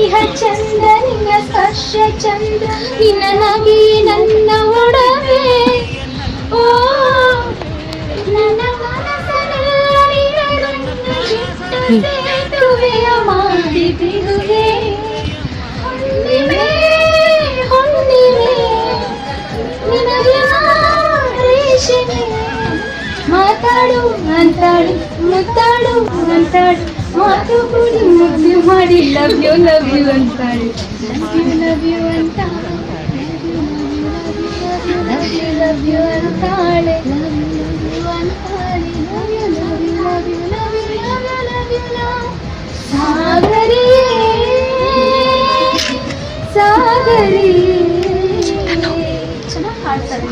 ಸ್ನೇಹ ಚಂದ ನಿನ್ನ ಸ್ಪರ್ಶ ಚಂದ ನಿನ್ನ ನಗೆ ನನ್ನ ಒಡವೆ ಓ ನನ್ನ ಮನಸ್ಸನ್ನೆಲ್ಲ ನಿನಗೊಂದು ಚಿಕ್ಕ ಸೇತುವೆಯ ಮಾಡಿಬಿಡುವೆ ಹುಣ್ಣಿಮೆ ಹುಣ್ಣಿಮೆ ನಿನಗೆ ರೇಷಿಮೆ ಮಾತಾಡು ಅಂತಾಡು ಮುತ್ತಾಡು ಅಂತಾಡು ಮಾತು ಕೂಡಿ ಮುದ್ದು ಮಾಡಿ ಲವ್ ಯು ಅಂತಾಳೆ ಲವ್ ಯು ಅಂತಾಳೆ ಲವ್ ಯು ಅಂತಾಳೆ ಸಾಗರಿಯೇ ಸಾಗರಿಯೇ ಚೆನ್ನಾಗಿ ಹಾಡ್ತಾರೆ.